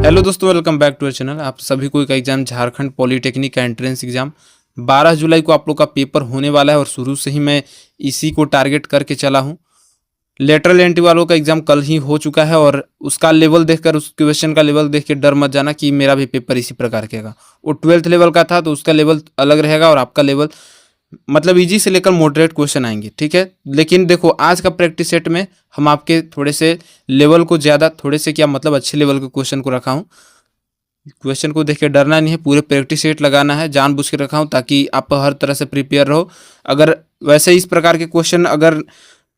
Hello दोस्तों, welcome back to our channel. आप सभी को एक एग्जाम झारखंड पॉलिटेक्निक का एंट्रेंस एग्जाम 12 जुलाई को आप लोग का पेपर होने वाला है और शुरू से ही मैं इसी को टारगेट करके चला हूं। लेटरल एंट्री वालों का एग्जाम कल ही हो चुका है और उसका लेवल देखकर, उस क्वेश्चन का लेवल देख के डर मत जाना कि मेरा भी पेपर इसी प्रकार के होगा। वो 12th लेवल का था तो उसका लेवल अलग रहेगा और आपका लेवल मतलब इजी से लेकर मॉडरेट क्वेश्चन आएंगे, ठीक है। लेकिन देखो, आज का प्रैक्टिस सेट में हम आपके थोड़े से लेवल को ज़्यादा, थोड़े से क्या मतलब अच्छे लेवल के क्वेश्चन को रखा हूँ। क्वेश्चन को देख के डरना नहीं है, पूरे प्रैक्टिस सेट लगाना है, जानबूझ के रखा हूँ ताकि आप हर तरह से प्रिपेयर रहो। अगर वैसे इस प्रकार के क्वेश्चन, अगर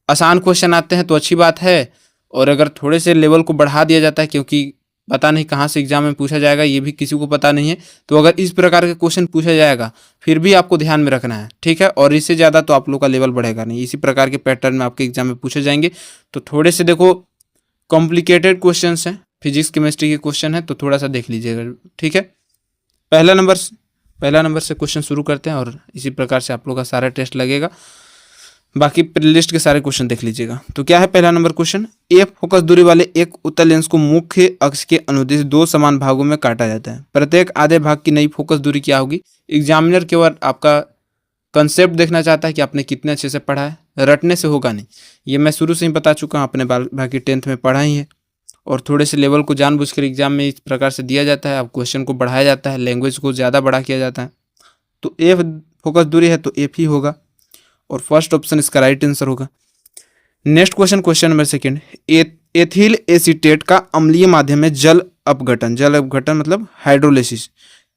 आसान क्वेश्चन आते हैं तो अच्छी बात है, और अगर थोड़े से लेवल को बढ़ा दिया जाता है, क्योंकि पता नहीं कहाँ से एग्जाम में पूछा जाएगा, ये भी किसी को पता नहीं है। तो अगर इस प्रकार के क्वेश्चन पूछा जाएगा फिर भी आपको ध्यान में रखना है, ठीक है। और इससे ज़्यादा तो आप लोग का लेवल बढ़ेगा नहीं। इसी प्रकार के पैटर्न में आपके एग्जाम में पूछे जाएंगे। तो थोड़े से देखो, कॉम्प्लिकेटेड क्वेश्चन हैं, फिजिक्स केमिस्ट्री के क्वेश्चन है, तो थोड़ा सा देख लीजिएगा, ठीक है। पहला नंबर से क्वेश्चन शुरू करते हैं और इसी प्रकार से आप लोग का सारा टेस्ट लगेगा। बाकी लिस्ट के सारे क्वेश्चन देख लीजिएगा। तो क्या है पहला नंबर क्वेश्चन, ए फोकस दूरी वाले एक उत्तल लेंस को मुख्य अक्ष के अनुदिश दो समान भागों में काटा जाता है। प्रत्येक आधे भाग की नई फोकस दूरी क्या होगी। एग्जामिनर केवल आपका कंसेप्ट देखना चाहता है कि आपने कितने अच्छे से पढ़ा है, रटने से होगा नहीं। ये मैं शुरू से ही बता चुका हूँ, अपने बाकी 10th में पढ़ा ही है। और थोड़े से लेवल को जानबूझकर एग्जाम में इस प्रकार से दिया जाता है, अब क्वेश्चन को बढ़ाया जाता है, लैंग्वेज को ज़्यादा बड़ा किया जाता है। तो ए फोकस दूरी है तो एफ ही होगा और फर्स्ट ऑप्शन इसका राइट आंसर होगा। Next question number second, ethyl acetate का अम्लीय माध्यम में जल अपघटन मतलब हाइड्रोलिसिस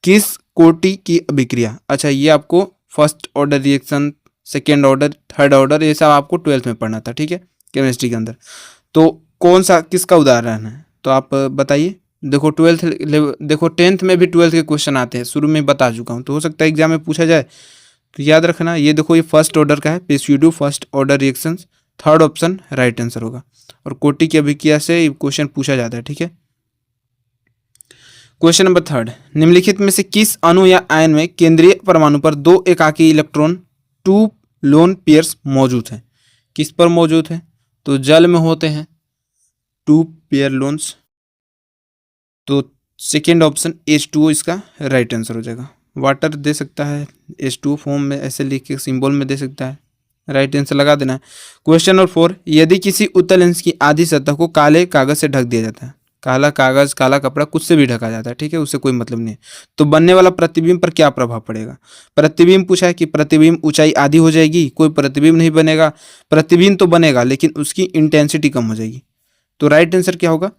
किस कोटि की अभिक्रिया। अच्छा, ये आपको first order reaction, second order, third order, ये सब आपको 12th में पढ़ना था, ठीक है, केमिस्ट्री के अंदर। तो कौन सा किसका उदाहरण है, तो आप बताइए। देखो 10th में भी 12th के क्वेश्चन आते हैं, शुरू में बता चुका हूँ, तो हो सकता है एग्जाम में पूछा जाए, तो याद रखना। ये देखो, ये फर्स्ट ऑर्डर का है, pseudo first order reaction, third option right answer होगा। और कोटि की अभिक्रिया से क्वेश्चन पूछा जाता है, ठीक है। क्वेश्चन नंबर थर्ड, निम्नलिखित में से किस अणु या आयन में केंद्रीय परमाणु पर दो एकाकी इलेक्ट्रॉन 2 लोन पेयर्स मौजूद हैं। किस पर मौजूद है, तो जल में होते हैं 2 पेयर लोन्स। तो सेकेंड ऑप्शन H2O इसका राइट आंसर हो जाएगा। वाटर दे सकता है, H2O फॉर्म में ऐसे लिख के सिंबल में दे सकता है, राइट आंसर लगा देना है। क्वेश्चन नंबर 4, यदि किसी उत्तल लेंस की आधी सतह को काले कागज से ढक दिया जाता है, काला कागज, काला कपड़ा, कुछ से भी ढका जाता है, ठीक है, उससे कोई मतलब नहीं है, तो बनने वाला प्रतिबिंब पर क्या प्रभाव पड़ेगा। प्रतिबिंब पूछा है कि प्रतिबिंब ऊंचाई आधी हो जाएगी, कोई प्रतिबिंब नहीं बनेगा। प्रतिबिंब तो बनेगा लेकिन उसकी इंटेंसिटी कम हो जाएगी। तो राइट आंसर क्या होगा,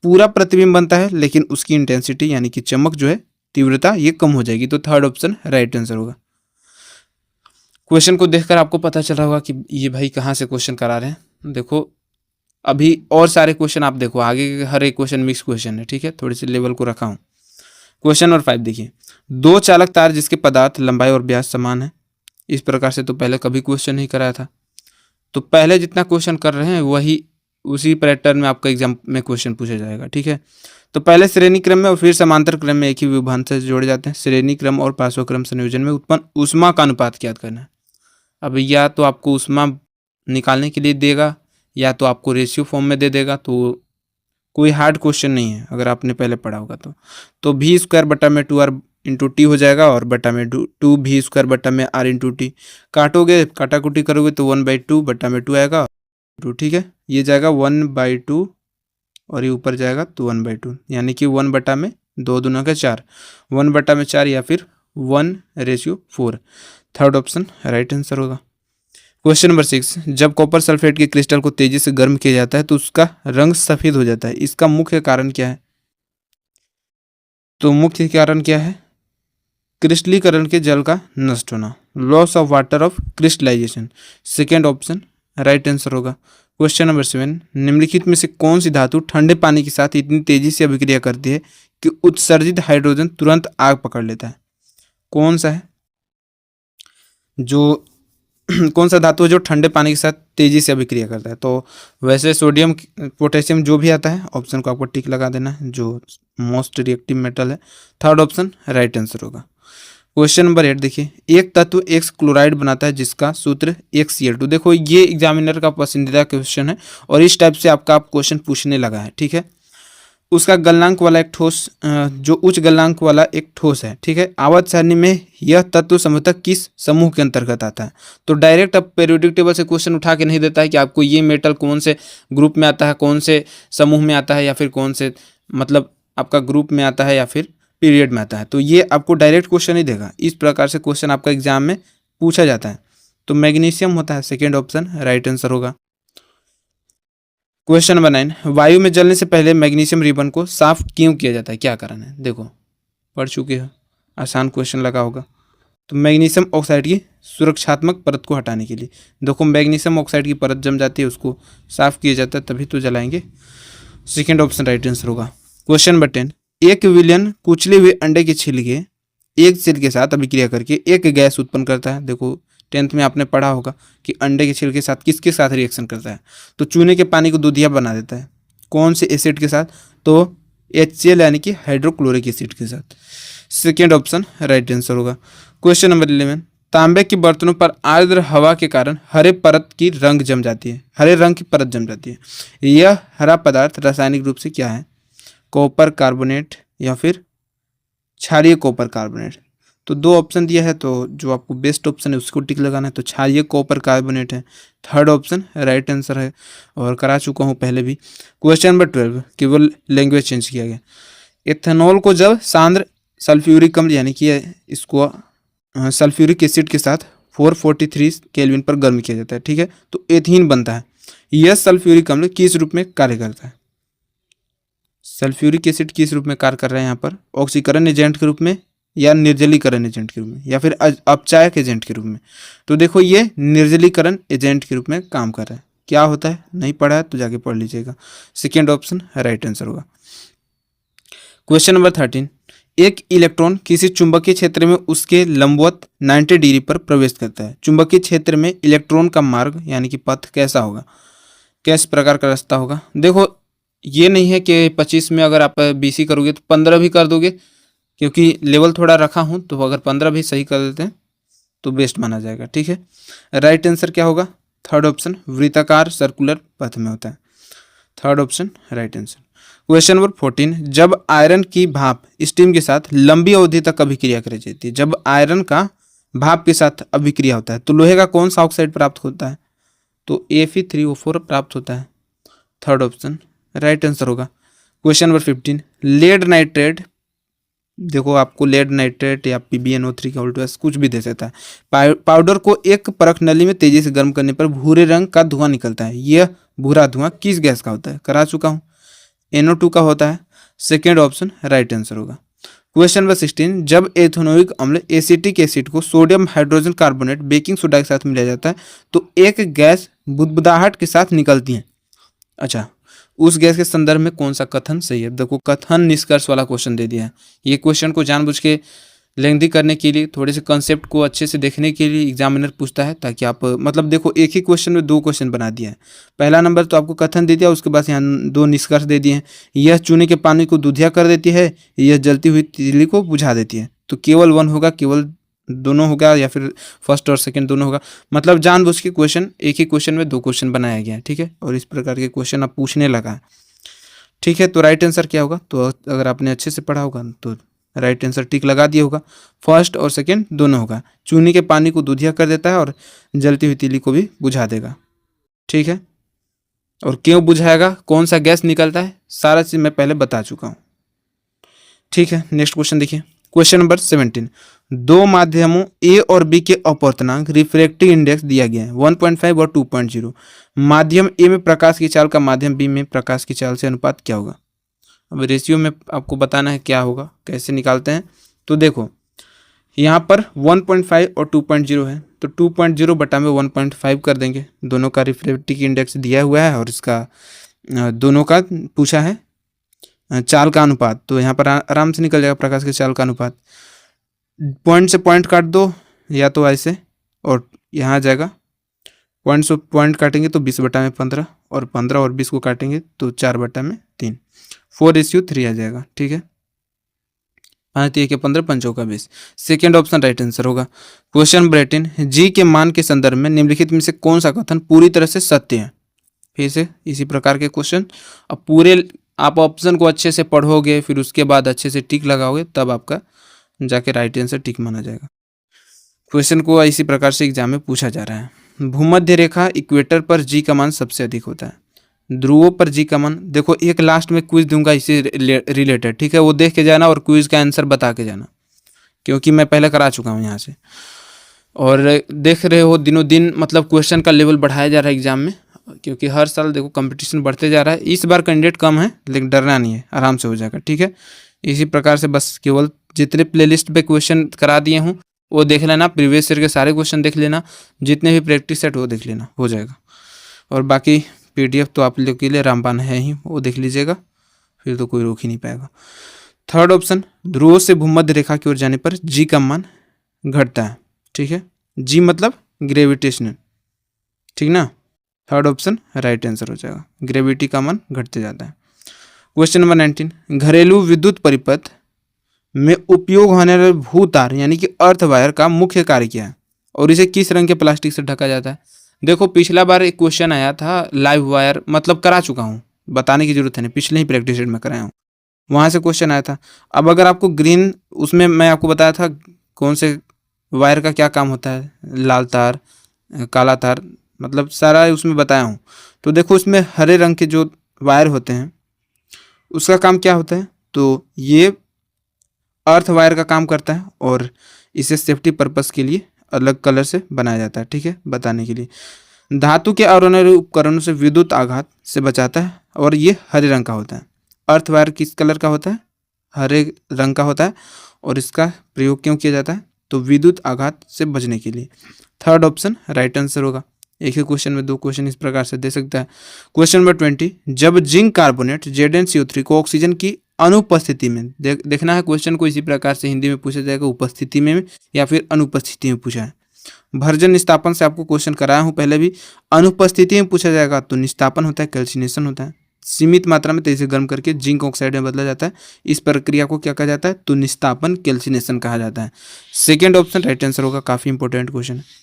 पूरा प्रतिबिंब बनता है लेकिन उसकी इंटेंसिटी यानी कि चमक जो है, तीव्रता, ये कम हो जाएगी। तो थर्ड ऑप्शन राइट आंसर होगा। क्वेश्चन को देखकर आपको पता चला होगा कि ये भाई कहाँ से क्वेश्चन करा रहे हैं। देखो, अभी और सारे क्वेश्चन आप देखो, आगे के हर एक क्वेश्चन मिक्स क्वेश्चन है, ठीक है, थोड़ी सी लेवल को रखा हूँ। क्वेश्चन नंबर 5 देखिए, दो चालक तार जिसके पदार्थ, लंबाई और व्यास समान है। इस प्रकार से तो पहले कभी क्वेश्चन नहीं कराया था, तो पहले जितना क्वेश्चन कर रहे हैं वही उसी पैटर्न में आपका एग्जाम में क्वेश्चन पूछा जाएगा, ठीक है। तो पहले श्रेणी क्रम में और फिर समांतर क्रम में एक ही विभाजन से जोड़े जाते हैं। श्रेणी क्रम और पार्श्वक्रम संयोजन में उत्पन्न ऊष्मा का अनुपात ज्ञात करना है। अब या तो आपको ऊष्मा निकालने के लिए देगा या तो आपको रेशियो फॉर्म में दे देगा, तो कोई हार्ड क्वेश्चन नहीं है अगर आपने पहले पढ़ा होगा तो V² बटा में 2R इंटू टी हो जाएगा और बटा में 2V² बटा में R इंटू टी। काटोगे, काटाकुटी करोगे तो 1/2 बटा में 2 आएगा, 2, ठीक है, ये जाएगा 1/2 और ये ऊपर जाएगा तो 1/2, यानी कि 1 बटा में 2 दूना का 4, 1 बटा में 4 या फिर 1/4। थर्ड ऑप्शन राइट आंसर होगा। क्वेश्चन नंबर 6, जब कॉपर सल्फेट के क्रिस्टल को तेजी से गर्म किया जाता है तो उसका रंग सफेद हो जाता है। इसका मुख्य कारण क्या है, तो मुख्य कारण क्या है, क्रिस्टलीकरण के जल का नष्ट होना, loss of water of crystallization. Second option right answer होगा। क्वेश्चन नंबर 7, निम्नलिखित में से कौन सी धातु ठंडे पानी के साथ इतनी तेजी से अभिक्रिया करती है कि उत्सर्जित हाइड्रोजन तुरंत आग पकड़ लेता है। कौन सा है जो कौन सा धातु है जो ठंडे पानी के साथ तेजी से अभिक्रिया करता है। तो वैसे सोडियम पोटेशियम जो भी आता है, ऑप्शन को आपको टिक लगा देना है, जो मोस्ट रिएक्टिव मेटल है। थर्ड ऑप्शन राइट आंसर होगा। क्वेश्चन नंबर 8 देखिए, एक तत्व एक्स क्लोराइड बनाता है जिसका सूत्र XCl2। देखो, ये एग्जामिनर का पसंदीदा क्वेश्चन है और इस टाइप से आपका क्वेश्चन पूछने लगा है, ठीक है। उसका गलनांक वाला एक ठोस जो उच्च गलनांक वाला एक ठोस है, ठीक है। आवर्त सारणी में यह तत्व संभवतः किस समूह के अंतर्गत आता है? तो डायरेक्ट अब पीरियोडिक टेबल से क्वेश्चन उठा के नहीं देता है कि आपको ये मेटल कौन से ग्रुप में आता है, कौन से समूह में आता है, या फिर कौन से मतलब आपका ग्रुप में आता है या फिर पीरियड में आता है। तो ये आपको डायरेक्ट क्वेश्चन ही देगा। इस प्रकार से क्वेश्चन आपका एग्जाम में पूछा जाता है। तो मैग्नीशियम होता है, सेकेंड ऑप्शन राइट आंसर होगा। क्वेश्चन नंबर 9, वायु में जलने से पहले मैग्नीशियम रिबन को साफ क्यों किया जाता है? क्या कारण है? देखो पढ़ चुके हो, आसान क्वेश्चन लगा होगा। तो मैग्नीशियम ऑक्साइड की सुरक्षात्मक परत को हटाने के लिए। देखो मैग्नीशियम ऑक्साइड की परत जम जाती है, उसको साफ किया जाता है, तभी तो जलाएंगे। सेकेंड ऑप्शन राइट आंसर होगा। क्वेश्चन नंबर 10, एक विलियन कुचले हुए अंडे के छिलके एक सेल के साथ अभिक्रिया करके एक गैस उत्पन्न करता है। देखो 10th में आपने पढ़ा होगा कि अंडे के छिलके के साथ किसके साथ रिएक्शन करता है? तो चूने के पानी को दूधिया बना देता है। कौन से एसिड के साथ? तो HCl यानी कि हाइड्रोक्लोरिक एसिड के साथ। सेकेंड ऑप्शन राइट आंसर होगा। क्वेश्चन नंबर 11, तांबे के बर्तनों पर आर्द्र हवा के कारण हरे परत की रंग जम जाती है, हरे रंग की परत जम जाती है। यह हरा पदार्थ रासायनिक रूप से क्या है? कॉपर कार्बोनेट या फिर क्षारीय कॉपर कार्बोनेट। तो दो ऑप्शन दिया है, तो जो आपको बेस्ट ऑप्शन है उसको टिक लगाना है। तो क्षारीय कॉपर कार्बोनेट है, थर्ड ऑप्शन राइट आंसर है, और करा चुका हूँ पहले भी। क्वेश्चन नंबर 12, केवल लैंग्वेज चेंज किया गया। एथेनॉल को जब सांद्र सल्फ्यूरिक अम्ल यानी कि इसको सल्फ्यूरिक एसिड के साथ 443 केल्विन पर गर्म किया जाता है, ठीक है, तो एथीन बनता है। यह सल्फ्यूरिक अम्ल किस रूप में कार्य करता है? सल्फ्यूरिक एसिड किस रूप में कार्य कर रहा है यहाँ पर? ऑक्सीकरण एजेंट के रूप में, या निर्जलीकरण एजेंट के रूप में, या फिर अपचायक एजेंट के रूप में? तो देखो ये निर्जलीकरण एजेंट के रूप में काम कर रहा है। क्या होता है? नहीं पढ़ा है तो जाके पढ़ लीजिएगा। सेकेंड ऑप्शन राइट आंसर होगा। क्वेश्चन नंबर 13, एक इलेक्ट्रॉन किसी चुंबकीय क्षेत्र में उसके लंबवत 90 डिग्री पर प्रवेश करता है। चुंबकीय क्षेत्र में इलेक्ट्रॉन का मार्ग यानी कि पथ कैसा होगा? किस प्रकार का रास्ता होगा? देखो ये नहीं है कि 25 में अगर आप BC करोगे तो 15 भी कर दोगे, क्योंकि लेवल थोड़ा रखा हूँ, तो अगर 15 भी सही कर देते हैं तो बेस्ट माना जाएगा, ठीक है। राइट आंसर क्या होगा? थर्ड ऑप्शन वृत्ताकार सर्कुलर पथ में होता है, third option right answer. Question number 14, जब आयरन की भाप स्टीम के साथ लंबी अवधि तक अभिक्रिया करी जाती है, जब आयरन का भाप के साथ अभिक्रिया होता है तो लोहे का कौन सा ऑक्साइड प्राप्त होता है? तो Fe3O4 प्राप्त होता है, थर्ड ऑप्शन राइट आंसर होगा। क्वेश्चन नंबर 15, लेड नाइट्रेट, देखो आपको लेड नाइट्रेट या PbNO3 का उल्टा कुछ भी दे सकता है। पाउडर को एक परख नली में तेजी से गर्म करने पर भूरे रंग का धुआं निकलता है। यह भूरा धुआं किस गैस का होता है? करा चुका हूँ, NO2 का होता है, सेकेंड ऑप्शन राइट आंसर होगा। क्वेश्चन नंबर 16, जब एथेनोइक अम्ल एसिटिक एसिड को sodium hydrogen carbonate baking soda के साथ मिलाया जाता है तो एक गैस बुदबुदाहट के साथ निकलती है। अच्छा, उस गैस के संदर्भ में कौन सा कथन सही है? देखो कथन निष्कर्ष वाला क्वेश्चन दे दिया है। ये क्वेश्चन को जानबूझ के लेंथी करने के लिए, थोड़े से कंसेप्ट को अच्छे से देखने के लिए एग्जामिनर पूछता है, ताकि आप मतलब देखो एक ही क्वेश्चन में दो क्वेश्चन बना दिया है। पहला नंबर तो आपको कथन दे दिया, उसके बाद यहाँ दो निष्कर्ष दे दिए हैं। यह चूने के पानी को दूधिया कर देती है, यह जलती हुई तीली को बुझा देती है। तो केवल वन होगा, केवल दोनों होगा, या फिर फर्स्ट और सेकंड दोनों होगा। मतलब जानबूझ के क्वेश्चन एक ही क्वेश्चन में दो क्वेश्चन बनाया गया है, ठीक है, और इस प्रकार के क्वेश्चन आप पूछने लगा, ठीक है। तो राइट आंसर क्या होगा? तो अगर आपने अच्छे से पढ़ा होगा तो राइट आंसर टिक लगा दिया होगा, फर्स्ट और सेकंड दोनों होगा। चूने के पानी को दूधिया कर देता है और जलती हुई तीली को भी बुझा देगा, ठीक है। और क्यों बुझाएगा, कौन सा गैस निकलता है, सारा चीज मैं पहले बता चुका हूँ, ठीक है। नेक्स्ट क्वेश्चन देखिए, क्वेश्चन नंबर 17, दो माध्यमों ए और बी के अपवर्तनांक रिफ्रैक्टिव इंडेक्स दिया गया है 1.5 और 2.0। माध्यम ए में प्रकाश की चाल का माध्यम बी में प्रकाश की चाल से अनुपात क्या होगा? अब रेशियो में आपको बताना है क्या होगा, कैसे निकालते हैं। तो देखो यहाँ पर 1.5 और 2.0 है, तो 2.0 बटा में 1.5 कर देंगे। दोनों का रिफ्रैक्टिव इंडेक्स दिया हुआ है और इसका दोनों का पूछा है चाल का अनुपात, तो यहाँ पर आराम से निकल जाएगा प्रकाश की चाल का अनुपात। पॉइंट से पॉइंट काट दो या तो ऐसे, और यहाँ आ जाएगा पॉइंट से पॉइंट काटेंगे तो 20 बटा में 15, और 15 और 20 को काटेंगे तो 4 बटा में 3, 4:3 आ जाएगा, ठीक है। 5 3 15 5 का 20, सेकेंड ऑप्शन राइट आंसर होगा। क्वेश्चन नंबर 18, जी के मान के संदर्भ में निम्नलिखित में से कौन सा कथन पूरी तरह से सत्य है? फिर से इसी प्रकार के क्वेश्चन, अब पूरे आप ऑप्शन को अच्छे से पढ़ोगे, फिर उसके बाद अच्छे से टिक लगाओगे, तब आपका जाके राइट आंसर टिक माना जाएगा। क्वेश्चन को इसी प्रकार से एग्जाम में पूछा जा रहा है। भूमध्य रेखा इक्वेटर पर जी का मान सबसे अधिक होता है। ध्रुवों पर जी का मान, देखो एक लास्ट में क्विज दूंगा इसी रिलेटेड, ठीक है, वो देख के जाना और क्विज का आंसर बता के जाना, क्योंकि मैं पहले करा चुका हूँ यहाँ से। और देख रहे हो दिनों दिन मतलब क्वेश्चन का लेवल बढ़ाया जा रहा है एग्जाम में, क्योंकि हर साल देखो कंपटीशन बढ़ते जा रहा है। इस बार कैंडिडेट कम है, लेकिन डरना नहीं है, आराम से हो जाएगा, ठीक है। इसी प्रकार से बस केवल जितने प्लेलिस्ट पे क्वेश्चन करा दिए हूँ वो देख लेना, प्रीवियस ईयर के सारे क्वेश्चन देख लेना, जितने भी प्रैक्टिस सेट वो देख लेना, हो जाएगा। और बाकी PDF तो आप लोग के लिए रामबाण है ही, वो देख लीजिएगा, फिर तो कोई रोक ही नहीं पाएगा। थर्ड ऑप्शन, ध्रुवों से भूमध्य रेखा की ओर जाने पर जी का मान घटता है, ठीक है। जी मतलब ग्रेविटेशनल, ठीक ना। थर्ड ऑप्शन राइट आंसर हो जाएगा, ग्रेविटी का मान घटते जाता है। क्वेश्चन नंबर 19, घरेलू विद्युत परिपथ में उपयोग होने वाले भूतार यानी कि अर्थ वायर का मुख्य कार्य क्या है और इसे किस रंग के प्लास्टिक से ढका जाता है। देखो पिछला बार एक क्वेश्चन आया था लाइव वायर, मतलब करा चुका हूँ, बताने की जरूरत है नहीं, पिछले ही प्रैक्टिस सेट में कराया हूँ, वहाँ से क्वेश्चन आया था। अब अगर आपको ग्रीन, उसमें मैं आपको बताया था कौन से वायर का क्या काम होता है, लाल तार, काला तार, मतलब सारा उसमें बताया हूँ। तो देखो उसमें हरे रंग के जो वायर होते हैं उसका काम क्या होता है, तो ये अर्थ वायर का काम करता है और इसे सेफ्टी पर्पस के लिए अलग कलर से बनाया जाता है, ठीक है, बताने के लिए। धातु के अवरोधक उपकरणों से विद्युत आघात से बचाता है और ये हरे रंग का होता है। अर्थ वायर किस कलर का होता है, हरे रंग का होता है, और इसका प्रयोग क्यों किया जाता है, तो विद्युत आघात से बचने के लिए। थर्ड ऑप्शन राइट आंसर होगा। एक ही क्वेश्चन में दो क्वेश्चन इस प्रकार से दे सकता है। क्वेश्चन नंबर 20, जब जिंक कार्बोनेट ZnCO3 को ऑक्सीजन की अनुपस्थिति में, देखना है क्वेश्चन को इसी प्रकार से हिंदी में पूछा जाएगा, उपस्थिति में या फिर अनुपस्थिति में पूछा है। भर्जन निस्तापन से आपको क्वेश्चन कराया हूँ पहले भी, अनुपस्थिति में पूछा जाएगा तो निस्तापन होता है, कैल्सिनेशन होता है। सीमित मात्रा में तेजी से गर्म करके जिंक ऑक्साइड में बदला जाता है, इस प्रक्रिया को क्या कहा जाता है, तो निस्तापन कैल्सिनेशन कहा जाता है। सेकेंड ऑप्शन राइट आंसर होगा, काफी इंपॉर्टेंट क्वेश्चन है।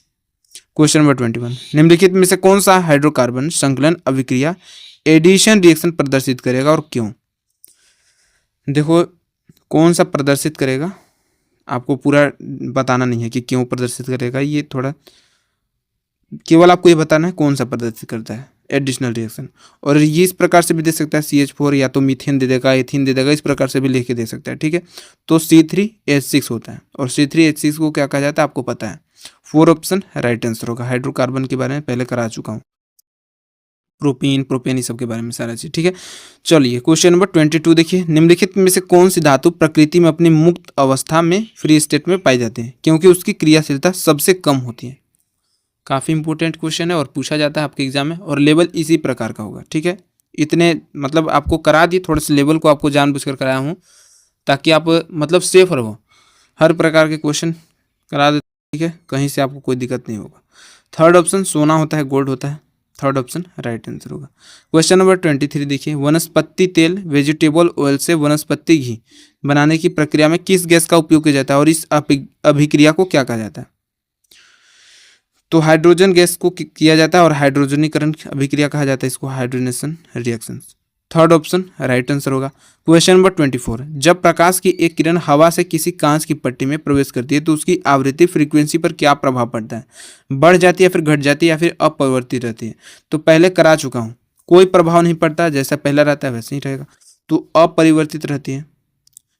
क्वेश्चन नंबर 21, निम्नलिखित में से कौन सा हाइड्रोकार्बन संकलन अभिक्रिया एडिशन रिएक्शन प्रदर्शित करेगा और क्यों। देखो कौन सा प्रदर्शित करेगा, आपको पूरा बताना नहीं है कि क्यों प्रदर्शित करेगा, ये थोड़ा केवल आपको ये बताना है कौन सा प्रदर्शित करता है एडिशनल रिएक्शन। और ये इस प्रकार से भी दे सकता है CH4, या तो मीथेन दे देगा, एथीन दे देगा, इस प्रकार से भी लिख के दे सकता है, ठीक है। तो C3H6 होता है, और C3H6 को क्या कहा जाता है आपको पता है। 4 ऑप्शन राइट आंसर होगा। हाइड्रोकार्बन के बारे में पहले करा चुका हूँ, प्रोपीन प्रोपेन इस सब के बारे में सारा चीज, ठीक है। चलिए क्वेश्चन नंबर 22 देखिए, निम्नलिखित में से कौन सी धातु प्रकृति में अपनी मुक्त अवस्था में फ्री स्टेट में पाई जाती है क्योंकि उसकी क्रियाशीलता सबसे कम होती है। काफ़ी इंपॉर्टेंट क्वेश्चन है और पूछा जाता है आपके एग्जाम में, और लेवल इसी प्रकार का होगा, ठीक है। इतने मतलब आपको करा दिए, थोड़े से लेवल को आपको जानबूझकर कराया हूँ ताकि आप मतलब सेफ रहो, हर प्रकार के क्वेश्चन करा दे, ठीक है, कहीं से आपको कोई दिक्कत नहीं होगा। थर्ड ऑप्शन सोना होता है, गोल्ड होता है, थर्ड ऑप्शन राइट आंसर होगा। क्वेश्चन नंबर 23 देखिए, वनस्पति तेल वेजिटेबल ऑयल से वनस्पति घी बनाने की प्रक्रिया में किस गैस का उपयोग किया जाता है और इस अभिक्रिया को क्या कहा जाता है। तो हाइड्रोजन गैस को किया जाता है और हाइड्रोजनीकरण अभिक्रिया कहा जाता है इसको, hydrogenation reaction. Third option right answer होगा। क्वेश्चन नंबर 24, जब प्रकाश की एक किरण हवा से किसी कांच की पट्टी में प्रवेश करती है तो उसकी आवृत्ति फ्रीक्वेंसी पर क्या प्रभाव पड़ता है, बढ़ जाती है, फिर घट जाती है, या फिर अपरिवर्तित रहती है। तो पहले करा चुका हूँ, कोई प्रभाव नहीं पड़ता, जैसा पहला रहता है वैसे ही रहेगा, तो अपरिवर्तित रहती है,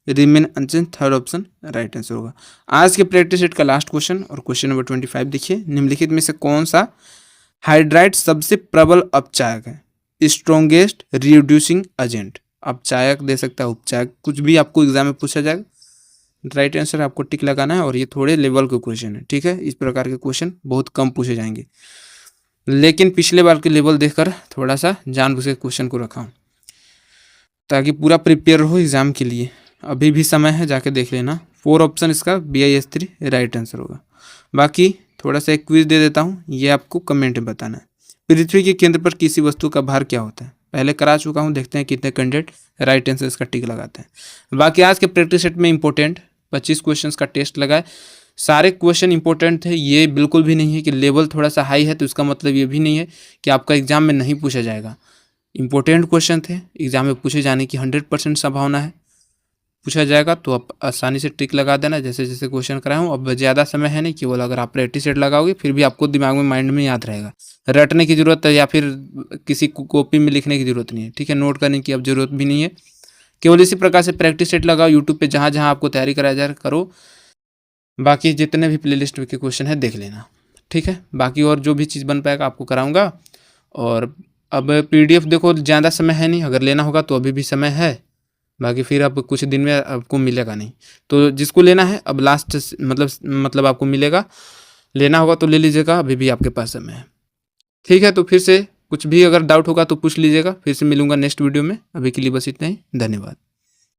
remain unchange. Third option right answer होगा। आज के प्रैक्टिस सेट का लास्ट क्वेश्चन और क्वेश्चन नंबर 25 देखिए, निम्नलिखित में से कौन सा हाइड्राइड सबसे प्रबल अपचायक है, स्ट्रोंगेस्ट रिड्यूसिंग एजेंट। अपचायक दे सकता है, उपचायक, कुछ भी आपको एग्जाम में पूछा जाएगा, राइट आंसर आपको टिक लगाना है। और ये थोड़े लेवल के क्वेश्चन है, ठीक है, इस प्रकार के क्वेश्चन बहुत कम पूछे जाएंगे, लेकिन पिछले बार के लेवल देखकर थोड़ा सा जानबूझ के क्वेश्चन को रखा हूँ ताकि पूरा प्रिपेयर हो एग्जाम के लिए। अभी भी समय है, जाके देख लेना। 4 ऑप्शन इसका BIS3 राइट आंसर होगा। बाकी थोड़ा सा एक क्विज दे देता हूँ, ये आपको कमेंट में बताना है। पृथ्वी के केंद्र पर किसी वस्तु का भार क्या होता है, पहले करा चुका हूँ, देखते हैं कितने कैंडिडेट राइट आंसर इसका टिक लगाते हैं। बाकी आज के प्रैक्टिस सेट में इंपॉर्टेंट 25 क्वेश्चन का टेस्ट लगाए, सारे क्वेश्चन इंपॉर्टेंट थे। ये बिल्कुल भी नहीं है कि लेवल थोड़ा सा हाई है तो इसका मतलब ये भी नहीं है कि आपका एग्जाम में नहीं पूछा जाएगा। इम्पोर्टेंट क्वेश्चन थे, एग्जाम में पूछे जाने की 100% संभावना है। पूछा जाएगा तो आप आसानी से टिक लगा देना जैसे जैसे क्वेश्चन कराया हूँ। अब ज़्यादा समय है नहीं, केवल अगर आप प्रैक्टिस सेट लगाओगे फिर भी आपको दिमाग में, माइंड में याद रहेगा। रटने की ज़रूरत है या फिर किसी कॉपी में लिखने की ज़रूरत नहीं है, ठीक है। नोट करने की अब ज़रूरत भी नहीं है। केवल इसी प्रकार से प्रैक्टिस सेट लगाओ, यूट्यूब पे जहाँ जहाँ आपको तैयारी कराया जाए करो। बाकी जितने भी प्ले लिस्ट के क्वेश्चन है देख लेना, ठीक है। बाकी और जो भी चीज़ बन पाएगा आपको कराऊँगा। और अब PDF देखो ज़्यादा समय है नहीं, अगर लेना होगा तो अभी भी समय है। बाकी फिर अब कुछ दिन में आपको मिलेगा नहीं, तो जिसको लेना है अब लास्ट मतलब आपको मिलेगा। लेना होगा तो ले लीजिएगा, अभी भी आपके पास समय है, ठीक है। तो फिर से कुछ भी अगर डाउट होगा तो पूछ लीजिएगा। फिर से मिलूंगा नेक्स्ट वीडियो में। अभी के लिए बस इतना ही, धन्यवाद।